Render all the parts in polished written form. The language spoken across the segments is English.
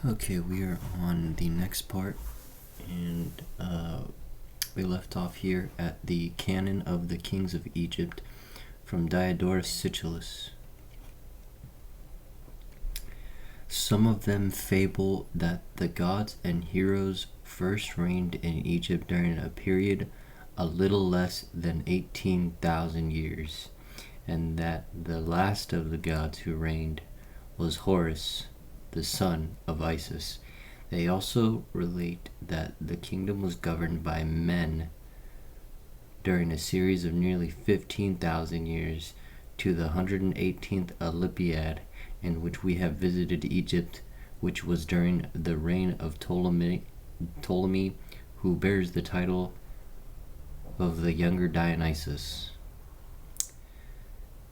Okay, we are on the next part, and we left off here at the canon of the kings of Egypt from Diodorus Siculus. Some of them fable that the gods and heroes first reigned in Egypt during a period a little less than 18,000 years, and that the last of the gods who reigned was Horus, the son of Isis. They also relate that the kingdom was governed by men during a series of nearly 15,000 years to the 118th Olympiad, in which we have visited Egypt, which was during the reign of Ptolemy, who bears the title of the younger Dionysus.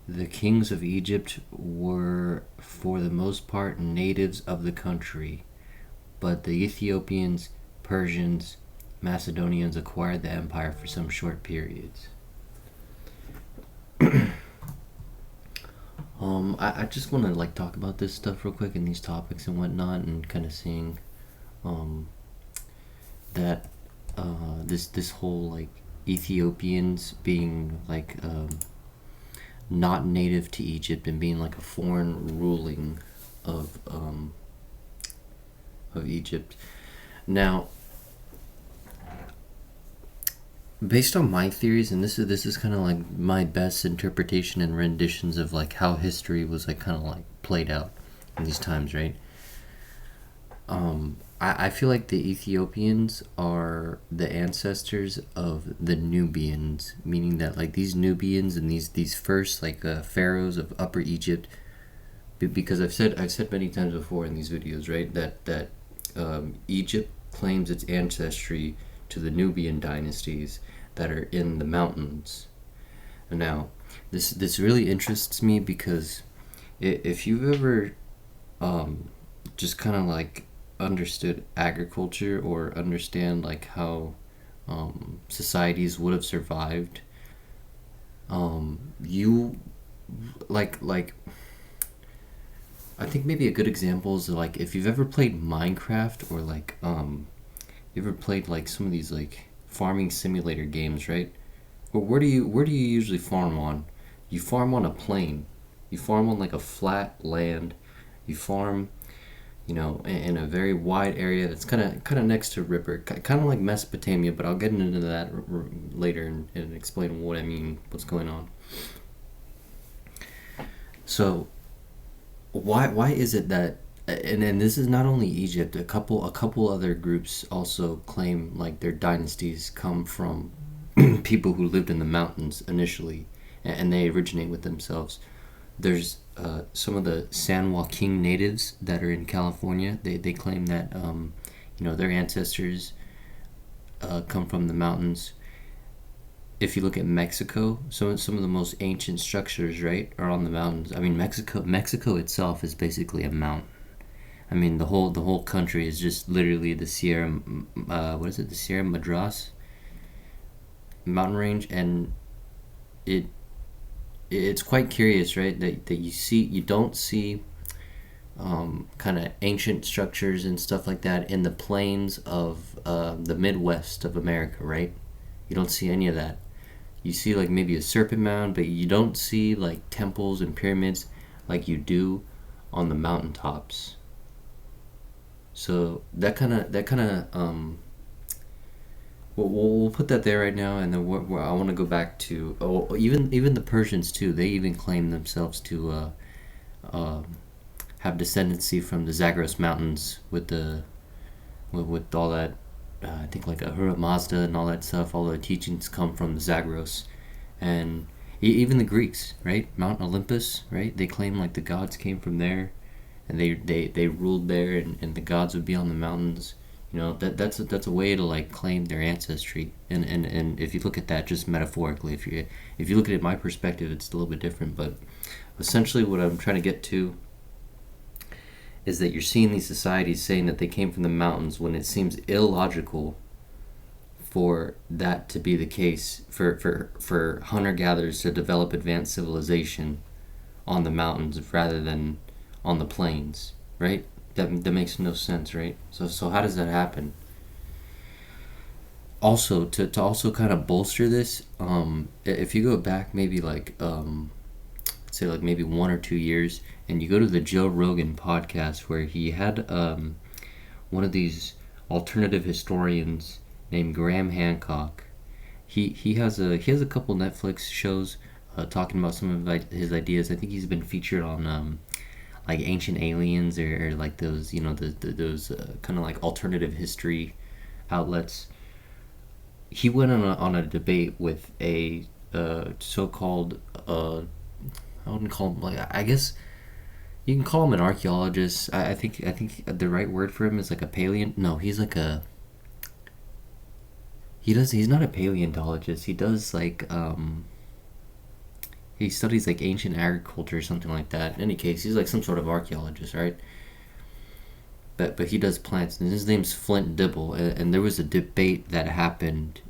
The kings of Egypt were for the most part natives of the country, but the Ethiopians, Persians, Macedonians acquired the empire for some short periods. I just want to talk about this stuff real quick and these topics and whatnot, and kind of seeing that this whole Ethiopians being not native to Egypt and being a foreign ruling of Egypt. Now, based on my theories, and this is kind of my best interpretation and renditions of how history was played out in these times, right? I feel like the Ethiopians are the ancestors of the Nubians, meaning that these Nubians and these first pharaohs of Upper Egypt, because I've said many times before in these videos, right, that Egypt claims its ancestry to the Nubian dynasties that are in the mountains. And now, this really interests me because if you've ever just kind of understood agriculture or understand how societies would have survived, you I think maybe a good example is if you've ever played Minecraft or you ever played some of these farming simulator games, right? Or where do you usually farm on? You farm on a plain. You farm on a flat land. You farm in a very wide area that's kind of next to river, kind of like Mesopotamia, but I'll get into that later and explain what I mean, what's going on. So, why is it that, and this is not only Egypt, a couple other groups also claim their dynasties come from people who lived in the mountains initially, and they originate with themselves. There's some of the San Joaquin natives that are in California. They claim that their ancestors come from the mountains. If you look at Mexico, some of the most ancient structures, right, are on the mountains. I mean, Mexico itself is basically a mountain. I mean, the whole country is just literally the Sierra, the Sierra Madras mountain range, and it's quite curious, right, that you don't see kind of ancient structures and stuff like that in the plains of the Midwest of America, right? You don't see any of that. You see maybe a serpent mound, but you don't see temples and pyramids like you do on the mountaintops. So that kind of we'll put that there right now, and then I want to go back to even the Persians too. They even claim themselves to have descendancy from the Zagros Mountains with all that. I think Ahura Mazda and all that stuff. All the teachings come from the Zagros, and even the Greeks, right? Mount Olympus, right? They claim the gods came from there, and they ruled there, and the gods would be on the mountains. That's a way to claim their ancestry, and if you look at that just metaphorically, if you look at it my perspective, it's a little bit different. But essentially, what I'm trying to get to is that you're seeing these societies saying that they came from the mountains when it seems illogical for that to be the case, for hunter-gatherers to develop advanced civilization on the mountains rather than on the plains, right? That makes no sense, right? So how does that happen? Also, to also kind of bolster this, if you go back maybe like say like maybe 1 or 2 years, and you go to the Joe Rogan podcast where he had one of these alternative historians named Graham Hancock. He has a couple Netflix shows talking about some of like his ideas. I think he's been featured on like Ancient Aliens, or like those, those kind of like alternative history outlets. He went on a debate with a so-called I wouldn't call him, like, I guess you can call him an archaeologist. I think the right word for him is like a paleont. No, he's like a he's not a paleontologist. He does like he studies like ancient agriculture or something like that. In any case, he's like some sort of archaeologist, right? But he does plants, and his name's Flint Dibble. And there was a debate that happened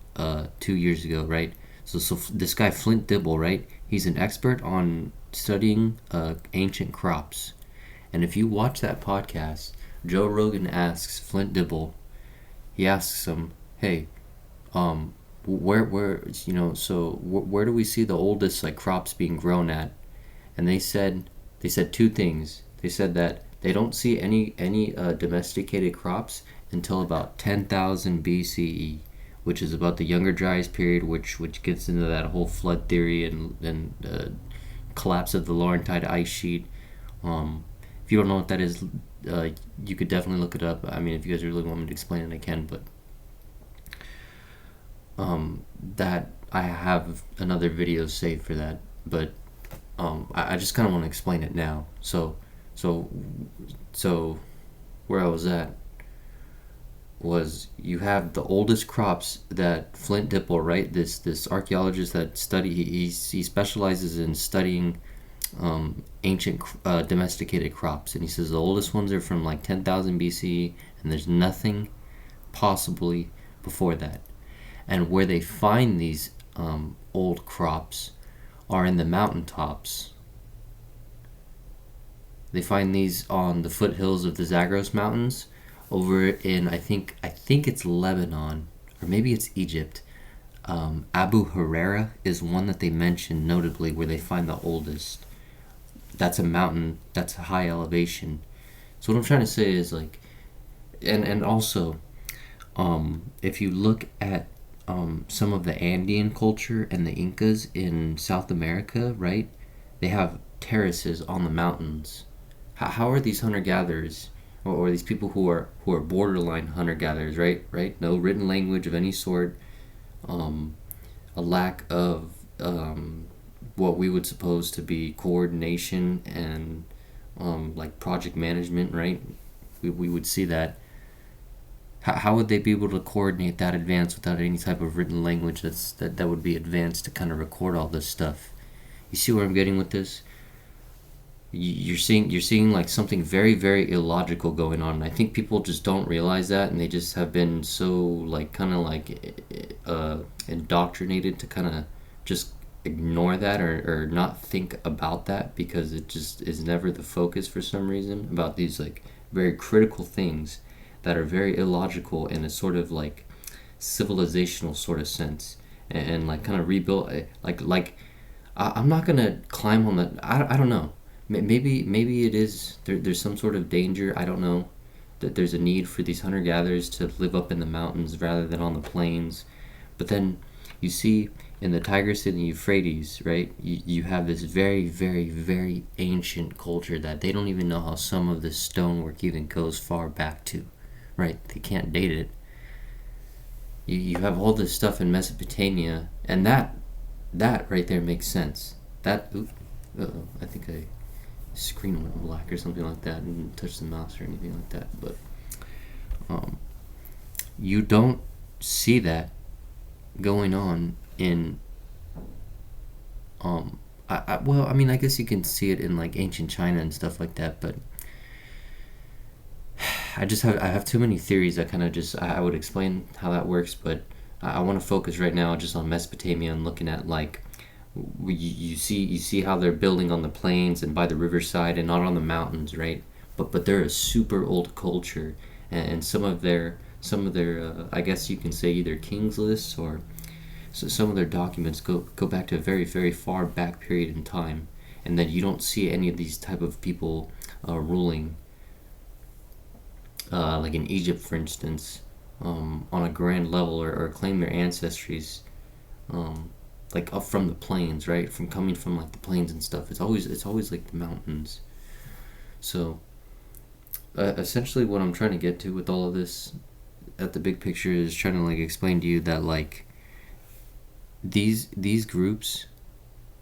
2 years ago, right? So this guy Flint Dibble, right? He's an expert on studying ancient crops. And if you watch that podcast, Joe Rogan asks Flint Dibble, he asks him, hey, where do we see the oldest like crops being grown at? And they said two things. They said that they don't see any domesticated crops until about 10,000 BCE, which is about the Younger Dryas period, which gets into that whole flood theory and collapse of the Laurentide ice sheet. If you don't know what that is, you could definitely look it up. I mean, if you guys really want me to explain it, I can. But that I have another video saved for that. But I just kind of want to explain it now. So where I was at was, you have the oldest crops that Flint Dipple, right? This archaeologist that he specializes in studying ancient domesticated crops, and he says the oldest ones are from like 10,000 BCE, and there's nothing possibly before that. And where they find these old crops are in the mountaintops. They find these on the foothills of the Zagros Mountains over in, I think it's Lebanon, or maybe it's Egypt. Abu Huraira is one that they mention notably, where they find the oldest. That's a mountain, that's a high elevation. So what I'm trying to say is, like, and also, if you look at some of the Andean culture and the Incas in South America, right? They have terraces on the mountains. How are these hunter-gatherers, or these people who are borderline hunter-gatherers, right? No written language of any sort, a lack of what we would suppose to be coordination and like project management, right? We would see that. How would they be able to coordinate that advance without any type of written language that would be advanced to kind of record all this stuff? You see where I'm getting with this? You're seeing like something very, very illogical going on, and I think people just don't realize that, and they just have been so like kind of like indoctrinated to kind of just ignore that, or not think about that, because it just is never the focus for some reason about these like very critical things that are very illogical in a sort of like civilizational sort of sense, and like kind of rebuild like I'm not gonna climb on that. I don't know. Maybe it is there's some sort of danger. I don't know, that there's a need for these hunter gatherers to live up in the mountains rather than on the plains. But then you see in the Tigris and the Euphrates, right? You have this very, very, very ancient culture that they don't even know how some of this stonework even goes far back to, right? They can't date it. You have all this stuff in Mesopotamia, and that right there makes sense. I think I screen went black or something like that, and didn't touch the mouse or anything like that. But you don't see that going on in I guess you can see it in like ancient China and stuff like that, but I have too many theories that kind of just I would explain how that works, but I want to focus right now just on Mesopotamia and looking at like you see how they're building on the plains and by the riverside and not on the mountains, right? but they're a super old culture, and some of their I guess you can say either kings lists or so some of their documents go back to a very very far back period in time, and then you don't see any of these type of people ruling, like in Egypt, for instance, on a grand level, or claim their ancestries, like up from the plains, right? From coming from like the plains and stuff. It's always like the mountains. So essentially, what I'm trying to get to with all of this, at the big picture, is trying to like explain to you that like these groups,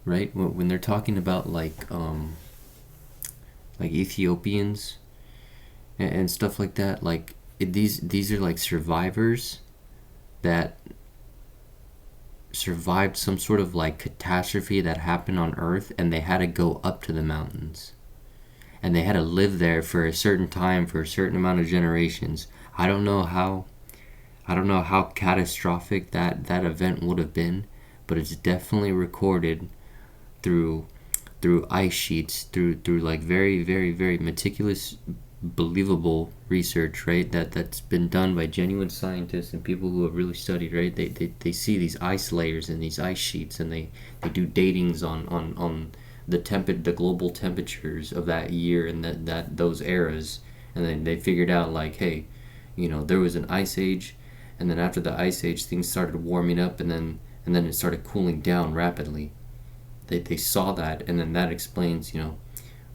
right? When they're talking about like Ethiopians and stuff like that, like these are like survivors that survived some sort of like catastrophe that happened on Earth, and they had to go up to the mountains, and they had to live there for a certain time, for a certain amount of generations. I don't know how catastrophic that event would have been, but it's definitely recorded through ice sheets, through like very very very meticulous, believable research, right? That's been done by genuine scientists and people who have really studied, right? They see these ice layers and these ice sheets, and they do datings on the global temperatures of that year and that those eras, and then they figured out like, hey, there was an ice age, and then after the ice age things started warming up, and then it started cooling down rapidly. They saw that, and then that explains,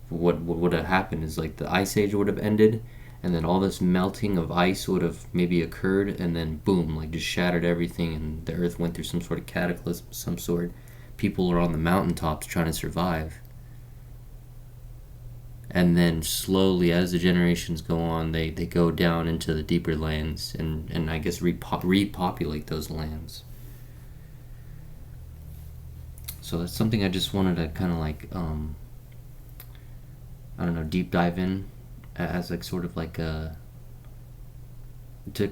what would have happened is like the ice age would have ended, and then all this melting of ice would have maybe occurred, and then boom, like just shattered everything, and the earth went through some sort of cataclysm of some sort. People are on the mountaintops trying to survive, and then slowly as the generations go on, they go down into the deeper lands, and I guess repopulate those lands. So that's something I just wanted to kind of like I don't know, deep dive in, as like sort of like to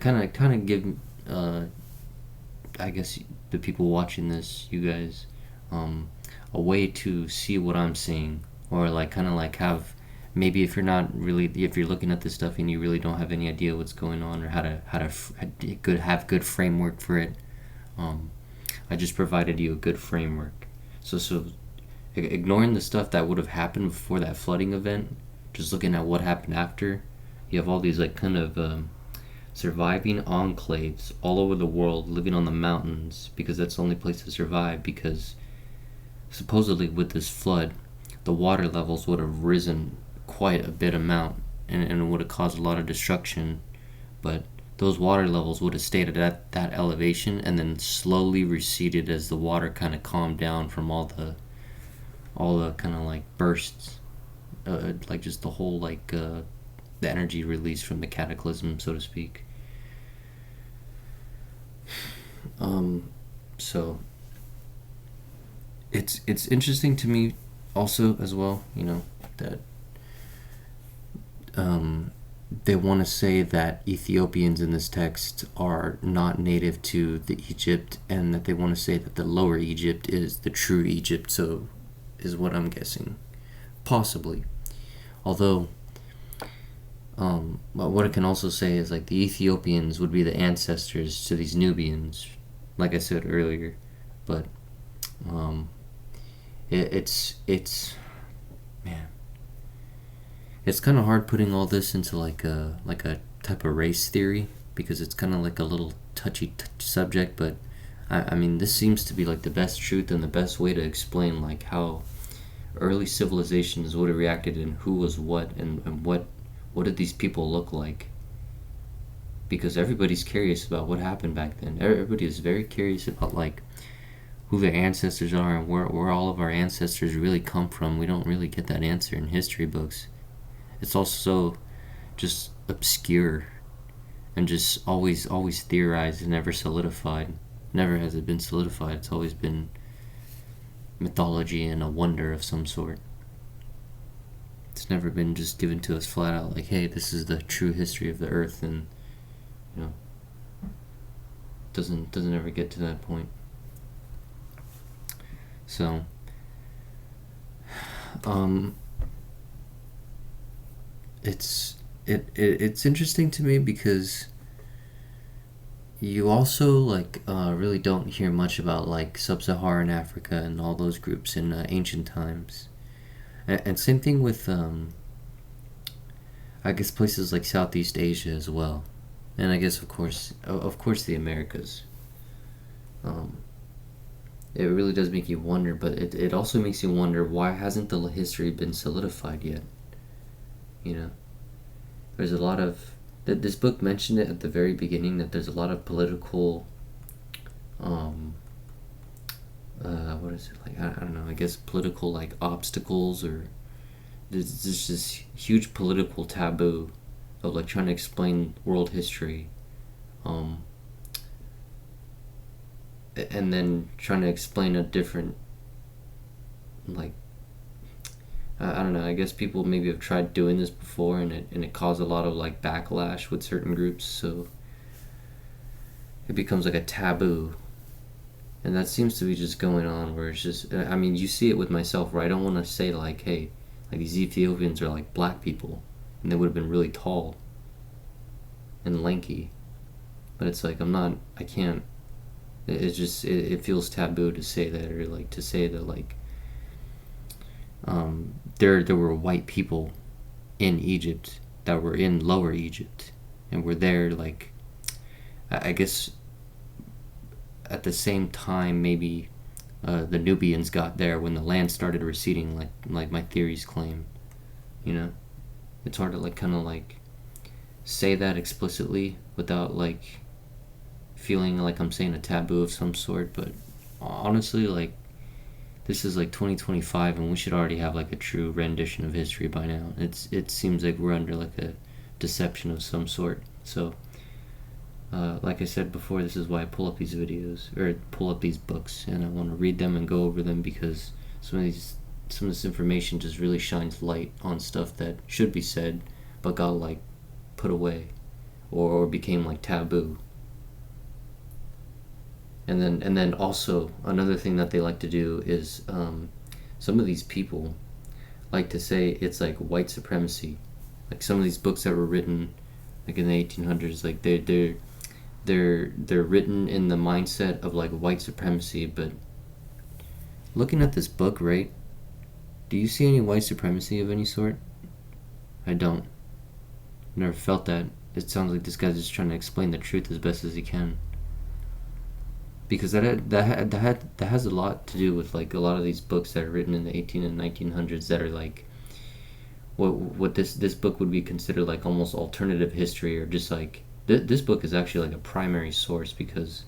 kind of give I guess the people watching this, you guys, a way to see what I'm seeing, or like kind of like have, maybe if you're looking at this stuff and you really don't have any idea what's going on, or have good framework for it. I just provided you a good framework. So ignoring the stuff that would have happened before that flooding event, just looking at what happened after, you have all these like kind of surviving enclaves all over the world, living on the mountains, because that's the only place to survive, because supposedly with this flood the water levels would have risen quite a bit amount, and it would have caused a lot of destruction, but those water levels would have stayed at that elevation and then slowly receded as the water kind of calmed down from all the kind of like bursts, like just the whole like the energy release from the cataclysm, so to speak. So it's interesting to me also as well, that they want to say that Ethiopians in this text are not native to the Egypt, and that they want to say that the lower Egypt is the true Egypt, so is what I'm guessing. Possibly. Although, what I can also say is like the Ethiopians would be the ancestors to these Nubians, like I said earlier. But it's man, it's kind of hard putting all this into like a type of race theory, because it's kind of like a little touchy subject. But I mean, this seems to be like the best truth and the best way to explain like how early civilizations would have reacted, and who was what, and what did these people look like. Because everybody's curious about what happened back then. Everybody is very curious about like who their ancestors are, and where all of our ancestors really come from. We don't really get that answer in history books. It's also just obscure and just always theorized and never solidified. Never has it been solidified. It's always been mythology and a wonder of some sort. It's never been just given to us flat out like, hey, this is the true history of the earth, and doesn't ever get to that point. So it's interesting to me because you also like really don't hear much about like sub-Saharan Africa and all those groups in ancient times, and same thing with I guess places like Southeast Asia as well, and I guess of course the Americas. Um, it really does make you wonder, but it also makes you wonder why hasn't the history been solidified yet? You know, there's a lot of this book mentioned it at the very beginning that there's a lot of political, um, what is it like? I don't know. I guess political like obstacles or there's this huge political taboo of like trying to explain world history, um, and then trying to explain a different like I don't know. I guess people maybe have tried doing this before, and it caused a lot of like backlash with certain groups. So it becomes like a taboo, and that seems to be just going on. Where it's just, I mean, you see it with myself, where I don't want to say like, hey, like these Ethiopians are like black people, and they would have been really tall and lanky, but it's like I'm not. I can't. It's just it feels taboo to say that, or like to say that like there were white people in Egypt that were in Lower Egypt and were there like I guess at the same time maybe the Nubians got there when the land started receding like my theories claim. You know, it's hard to like kind of like say that explicitly without like feeling like I'm saying a taboo of some sort, but honestly like this is like 2025 and we should already have like a true rendition of history by now. It seems like we're under like a deception of some sort. So like I said before, this is why I pull up these videos or pull up these books, and I want to read them and go over them because some of this information just really shines light on stuff that should be said but got like put away or became like taboo. And then also another thing that they like to do is some of these people like to say it's like white supremacy. Like some of these books that were written like in the 1800s, like they're written in the mindset of like white supremacy. But looking at this book, right? Do you see any white supremacy of any sort? I don't. Never felt that. It sounds like this guy's just trying to explain the truth as best as he can. Because that has a lot to do with like a lot of these books that are written in the 18 and 1900s that are like what this book would be considered like almost alternative history, or just like this book is actually like a primary source because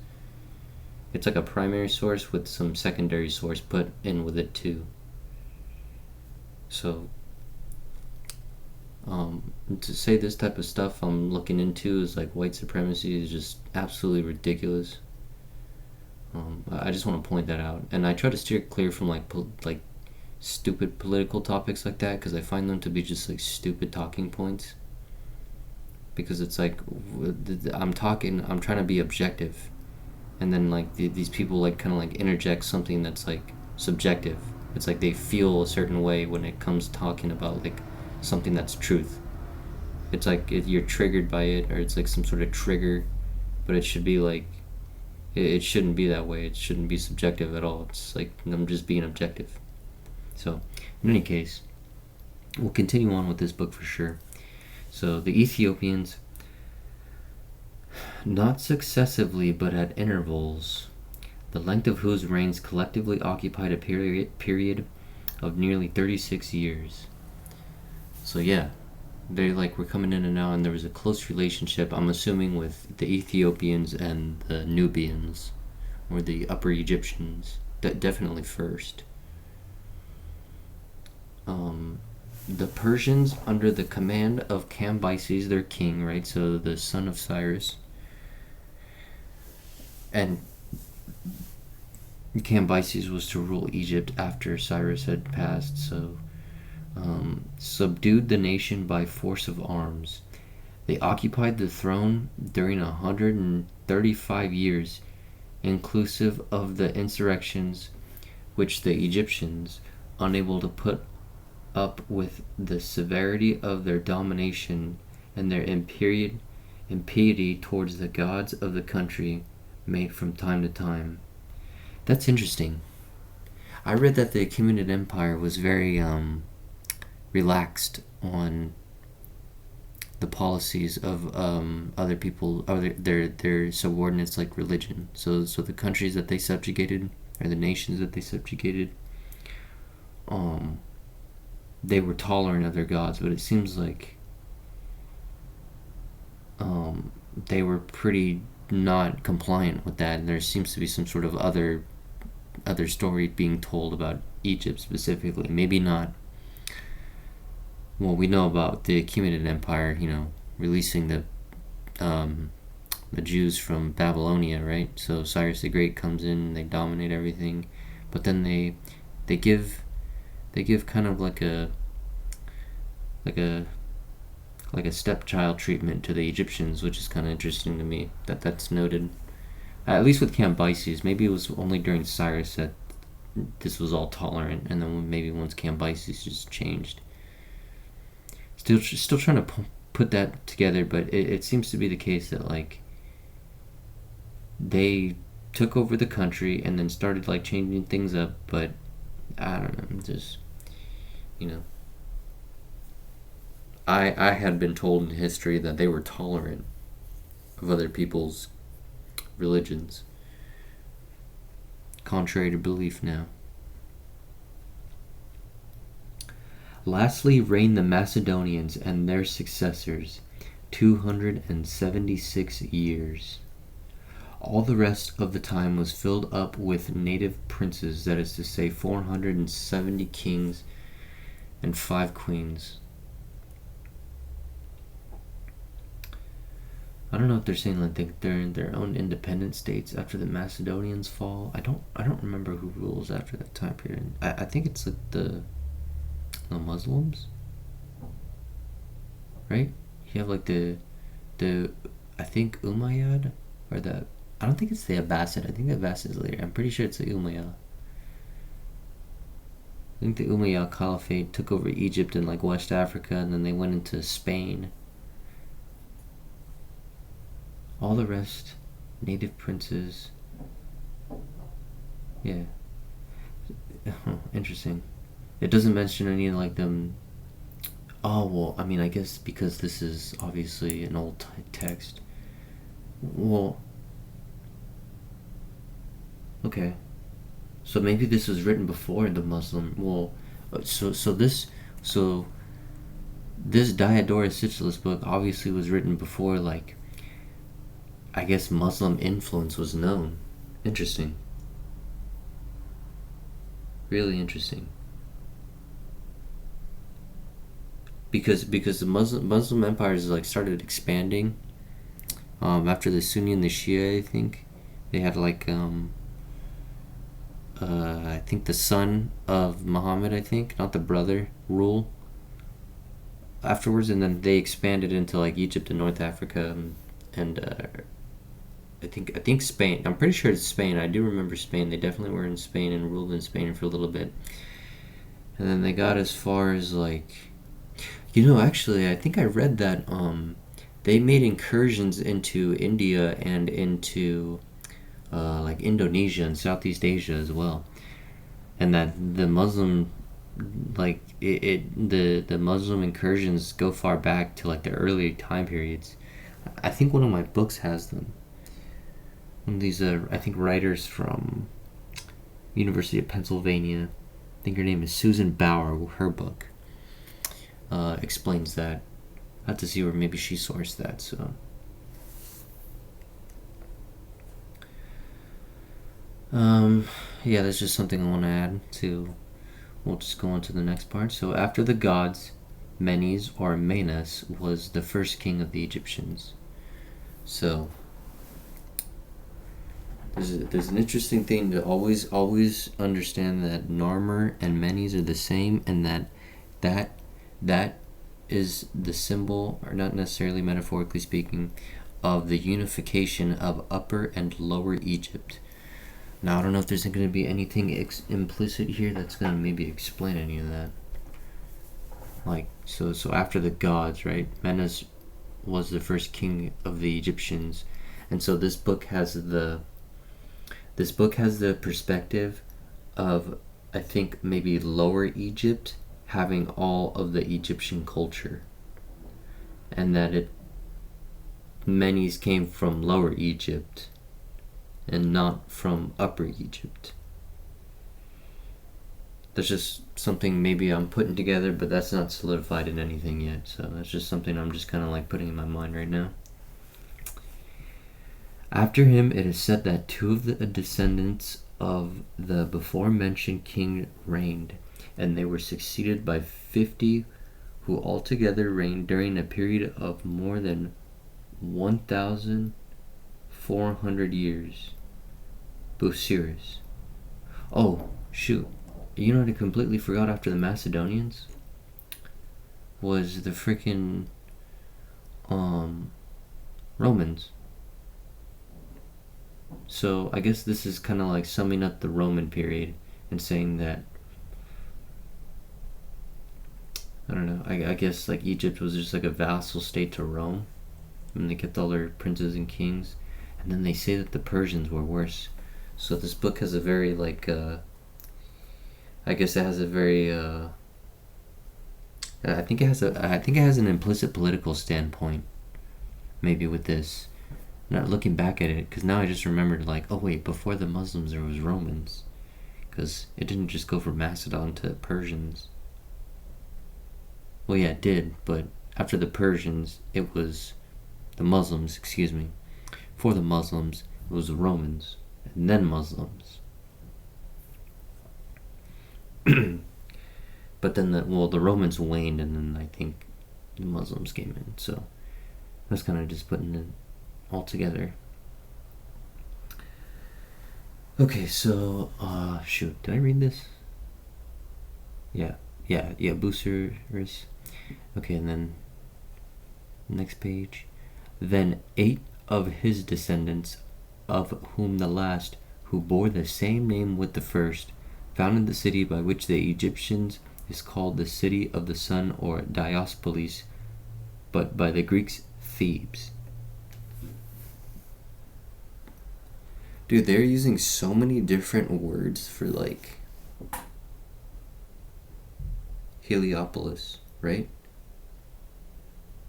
it's like a primary source with some secondary source put in with it too. So to say this type of stuff I'm looking into is like white supremacy is just absolutely ridiculous. I just want to point that out, and I try to steer clear from like stupid political topics like that because I find them to be just like stupid talking points. Because it's like I'm trying to be objective, and then like these people like kind of like interject something that's like subjective. It's like they feel a certain way when it comes talking about like something that's truth. It's like you're triggered by it, or it's like some sort of trigger, but it should be like it shouldn't be that way. It shouldn't be subjective at all. It's like I'm just being objective. So, in any case, we'll continue on with this book for sure. So, the Ethiopians, not successively but at intervals, the length of whose reigns collectively occupied a period of nearly 36 years. So, yeah, they like were coming in and out, and there was a close relationship, I'm assuming, with the Ethiopians and the Nubians, or the Upper Egyptians, that definitely first. The Persians, under the command of Cambyses, their king, right, so the son of Cyrus, and Cambyses was to rule Egypt after Cyrus had passed, so subdued the nation by force of arms. They occupied the throne during 135 years, inclusive of the insurrections which the Egyptians, unable to put up with the severity of their domination and their impiety towards the gods of the country made from time to time. That's interesting. I read that the Achaemenid Empire was very relaxed on the policies of other people, their subordinates, like religion. So the countries that they subjugated, or the nations that they subjugated, they were tolerant of their gods, but it seems like they were pretty not compliant with that, and there seems to be some sort of other story being told about Egypt specifically. Maybe not. Well, we know about the Achaemenid Empire, releasing the Jews from Babylonia, right? So Cyrus the Great comes in, they dominate everything, but then they give kind of like a stepchild treatment to the Egyptians, which is kind of interesting to me that's noted. At least with Cambyses, maybe it was only during Cyrus that this was all tolerant, and then maybe once Cambyses just changed. Still trying to put that together, but it seems to be the case that like they took over the country and then started like changing things up, but I don't know, just I had been told in history that they were tolerant of other people's religions, contrary to belief now. Lastly reigned the Macedonians and their successors 276 years. All the rest of the time was filled up with native princes, that is to say 470 kings and 5 queens. I don't know if they're saying like they're in their own independent states after the Macedonians fall. I don't remember who rules after that time period. I think it's like the Muslims, right? You have like the I think Umayyad, or the I don't think it's the Abbasid. I think the Abbasid is later. I'm pretty sure it's the Umayyad. I think the Umayyad Caliphate took over Egypt and like West Africa, and then they went into Spain. All the rest, native princes. Yeah. Interesting. It doesn't mention any like them. Oh, well, I mean, I guess because this is obviously an old text. Well, okay. So maybe this was written before the Muslim. Well, so this Diodorus Siculus book obviously was written before, like, I guess Muslim influence was known. Interesting. Really interesting. Because the Muslim empires like started expanding after the Sunni and the Shia. I think they had like I think the son of Muhammad, I think, not the brother, rule afterwards, and then they expanded into like Egypt and North Africa, and I think Spain. I'm pretty sure it's Spain. I do remember Spain. They definitely were in Spain and ruled in Spain for a little bit, and then they got as far as like, actually, I think I read that they made incursions into India and into like Indonesia and Southeast Asia as well, and that the Muslim, like the Muslim incursions go far back to like the early time periods. I think one of my books has them. One of these I think writers from University of Pennsylvania, I think her name is Susan Bauer. Her book explains that. I have to see where maybe she sourced that. So yeah, that's just something I want to add to. We'll just go on to the next part. So after the gods, Menes or Menes was the first king of the Egyptians. So there's an interesting thing to always understand, that Narmer and Menes are the same, and that is the symbol, or not necessarily metaphorically speaking, of the unification of Upper and Lower Egypt. Now, I don't know if there's going to be anything implicit here that's going to maybe explain any of that. like so after the gods, right? Menes was the first king of the Egyptians, and so this book has the perspective of, I think, maybe Lower Egypt having all of the Egyptian culture, and that Menes came from Lower Egypt and not from Upper Egypt. That's just something maybe I'm putting together, but that's not solidified in anything yet. So that's just something I'm just kind of like putting in my mind right now. After him, it is said that two of the descendants of the before mentioned king reigned, and they were succeeded by 50 who altogether reigned during a period of more than 1,400 years. Busiris. Oh, shoot. You know what I completely forgot after the Macedonians? Was the freaking Romans. So I guess this is kind of like summing up the Roman period and saying that, I don't know, I guess like Egypt was just like a vassal state to Rome, and they kept all their princes and kings, and then they say that the Persians were worse. So this book has a very like I guess it has a very I think it has an implicit political standpoint maybe with this. Not looking back at it, because now I just remembered, like, oh wait, before the Muslims there was Romans, because it didn't just go from Macedon to Persians. Well, yeah, it did, but after the Persians, it was the Muslims, excuse me. For the Muslims, it was the Romans, and then Muslims. But then the Romans waned, and then I think the Muslims came in, so that's kind of just putting it all together. Okay, so shoot, did I read this? Yeah, Busiris. Okay, and then next page. Then 8 of his descendants, of whom the last, who bore the same name with the first, founded the city by which the Egyptians is called the city of the sun, or Diospolis, but by the Greeks Thebes. Dude, they're using so many different words for, like, Heliopolis, right?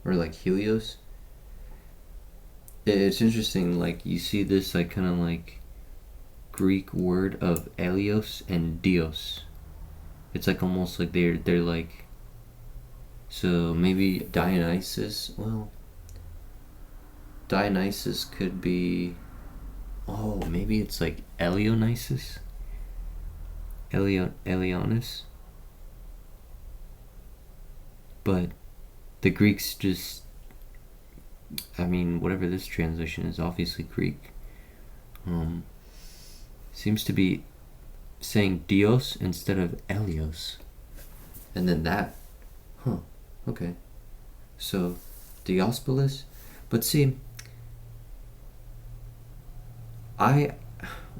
Or, like, Helios. It's interesting, like, you see this, like, kind of, like, Greek word of Elios and Dios. It's, like, almost like they're like... So, maybe Dionysus, well... Dionysus could be... Oh, maybe it's like Eleonisus? Eleonis? But the Greeks just... I mean, whatever this translation is, obviously Greek. Seems to be saying Dios instead of Elios. And then that. Huh. Okay. So, Diospolis. But see...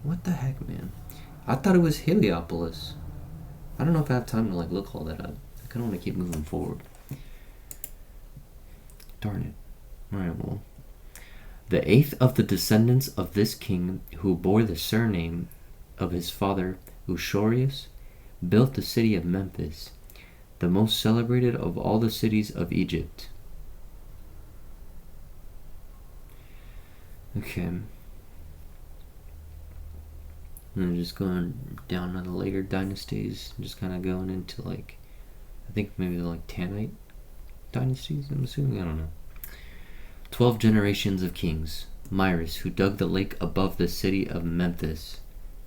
what the heck, man? I thought it was Heliopolis. I don't know if I have time to, like, look all that up. I kind of want to keep moving forward. Darn it. Alright, well. The 8th of the descendants of this king, who bore the surname of his father, Eushorius, built the city of Memphis, the most celebrated of all the cities of Egypt. Okay. And just going down to the later dynasties, just kind of going into, like, I think maybe the, like, Tanite dynasties, I'm assuming, I don't know. 12 generations of kings. Myrus, who dug the lake above the city of Memphis.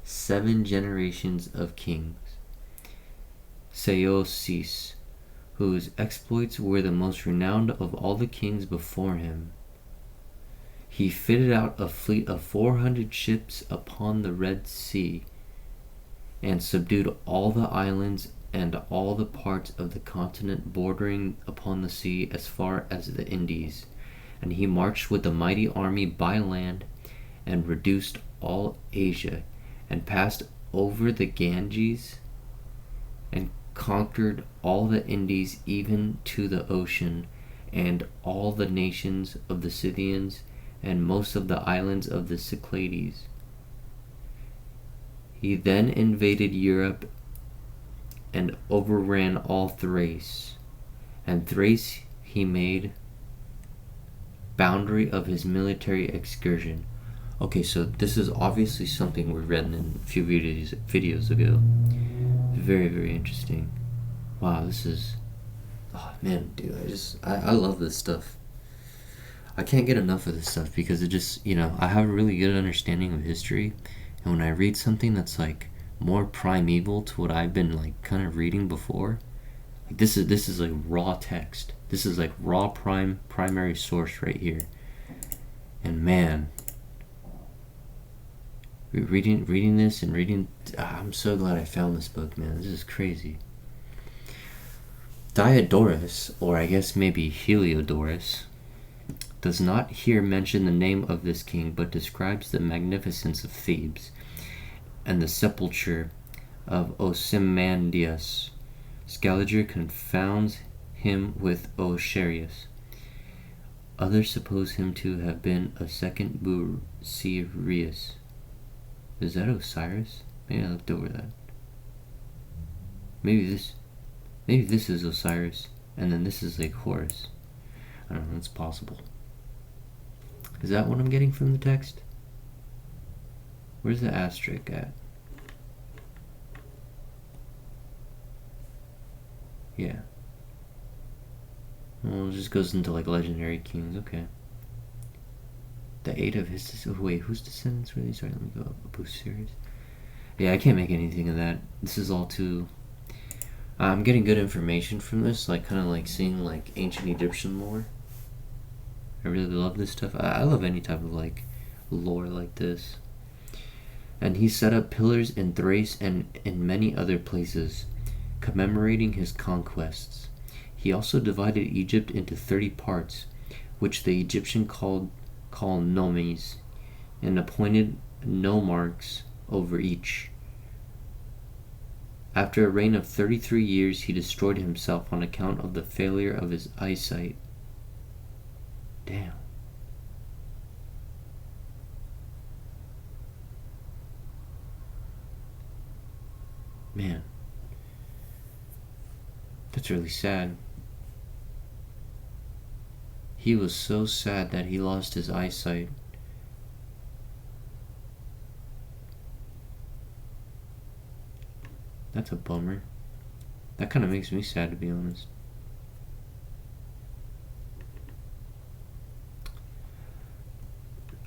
7 generations of kings. Seosis, whose exploits were the most renowned of all the kings before him. He fitted out a fleet of 400 ships upon the Red Sea, and subdued all the islands and all the parts of the continent bordering upon the sea as far as the Indies. And he marched with a mighty army by land, and reduced all Asia, and passed over the Ganges, and conquered all the Indies even to the ocean, and all the nations of the Scythians, and most of the islands of the Cyclades. He then invaded Europe and overran all Thrace, and Thrace he made boundary of his military excursion. Okay, so this is obviously something we read in a few videos ago. Very, very interesting. Wow, this is... Oh, man, dude, I love this stuff. I can't get enough of this stuff because it just, I have a really good understanding of history. And when I read something that's, like, more primeval to what I've been, like, kind of reading before, like, this is like, raw text. This is, like, raw primary source right here. And, man... Reading this and reading... I'm so glad I found this book, man. This is crazy. Diodorus, or I guess maybe Heliodorus, does not here mention the name of this king, but describes the magnificence of Thebes and the sepulture of Ozymandias. Scaliger confounds him with Ocharius. Others suppose him to have been a second Bucerius. Is that Osiris? Maybe I looked over that. Maybe this is Osiris, and then this is like Horus. I don't know, it's possible. Is that what I'm getting from the text? Where's the asterisk at? Yeah. Well, it just goes into like legendary kings, okay. The 8 of his... Oh, wait, whose descendants were these? Sorry, let me go up. Bucerius. Yeah, I can't make anything of that. This is all too... I'm getting good information from this, like kind of like seeing like ancient Egyptian lore. I really love this stuff. I love any type of like lore like this. And he set up pillars in Thrace and in many other places, commemorating his conquests. He also divided Egypt into 30 parts, which the Egyptian call nomes, and appointed nomarchs over each. After a reign of 33 years, he destroyed himself on account of the failure of his eyesight. Damn. Man. That's really sad. He was so sad that he lost his eyesight. That's a bummer. That kind of makes me sad, to be honest.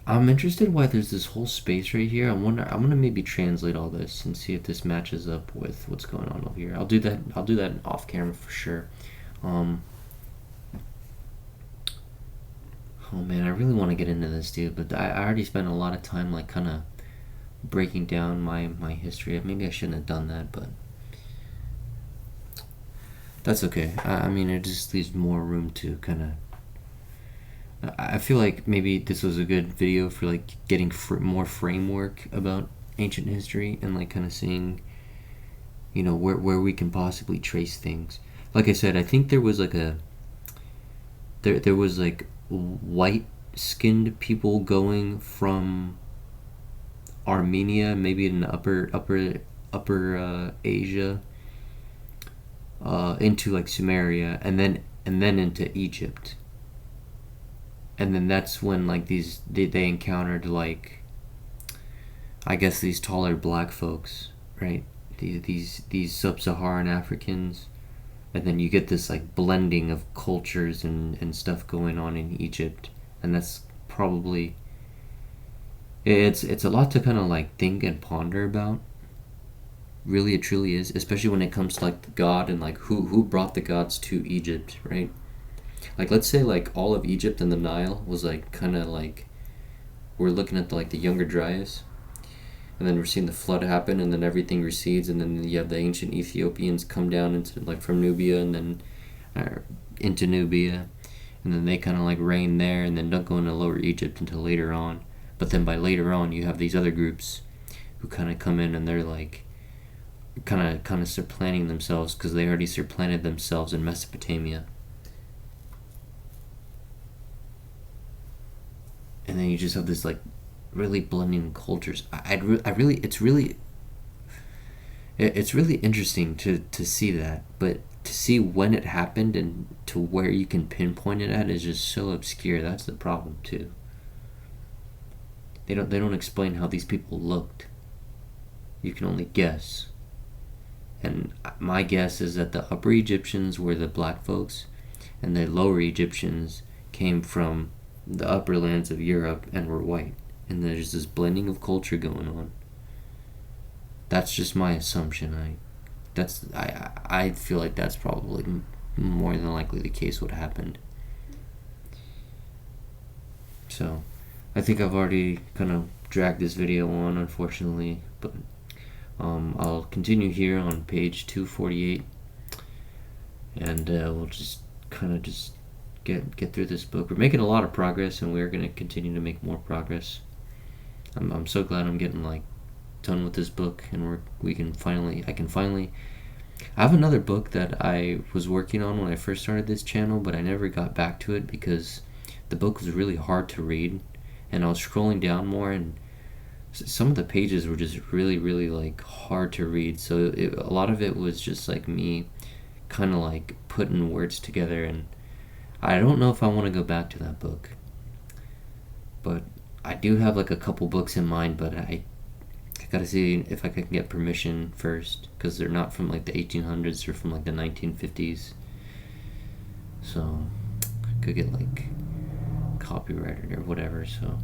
I'm interested why there's this whole space right here. I'm gonna maybe translate all this and see if this matches up with what's going on over here. I'll do that off camera for sure. Oh man, I really want to get into this, dude, but I already spent a lot of time like kind of breaking down my history. Maybe I shouldn't have done that, but that's okay. I mean, it just leaves more room to kind of... I feel like maybe this was a good video for like getting more framework about ancient history and like kind of seeing, where we can possibly trace things. Like I said, I think there was like there was like white-skinned people going from Armenia, maybe in upper Asia, into like Sumeria, and then into Egypt. And then that's when like they encountered like, I guess, these taller black folks, right? These sub-Saharan Africans, and then you get this like blending of cultures and stuff going on in Egypt, and that's probably... It's a lot to kind of like think and ponder about. Really, it truly is, especially when it comes to like the god and like who brought the gods to Egypt, right? Like, let's say like all of Egypt and the Nile was like kind of like, we're looking at the Younger Dryas, and then we're seeing the flood happen, and then everything recedes, and then you have the ancient Ethiopians come down into like from Nubia, and then into Nubia, and then they kind of like reign there, and then don't go into Lower Egypt until later on. But then by later on, you have these other groups who kind of come in, and they're like kind of supplanting themselves because they already supplanted themselves in Mesopotamia. And then you just have this like really blending cultures. It's really interesting to see that, but to see when it happened and to where you can pinpoint it at is just so obscure. That's the problem too. They don't explain how these people looked. You can only guess. And my guess is that the Upper Egyptians were the black folks, and the Lower Egyptians came from the upper lands of Europe and were white. And there's this blending of culture going on. That's just my assumption. I feel like that's probably more than likely the case what happened. So, I think I've already kind of dragged this video on, unfortunately, but I'll continue here on page 248, and we'll just kind of just get through this book. We're making a lot of progress, and we're going to continue to make more progress. I'm so glad I'm getting like done with this book, and I have another book that I was working on when I first started this channel, but I never got back to it because the book was really hard to read, and I was scrolling down more, and some of the pages were just really, really like hard to read. So a lot of it was just like me kind of like putting words together, and I don't know if I want to go back to that book. But I do have like a couple books in mind, but I gotta see if I can get permission first, because they're not from like the 1800s, they're from like the 1950s. So I could get like copyrighted or whatever. So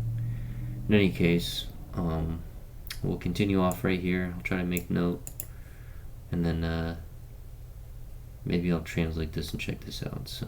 in any case, we'll continue off right here. I'll try to make note, and then maybe I'll translate this and check this out. So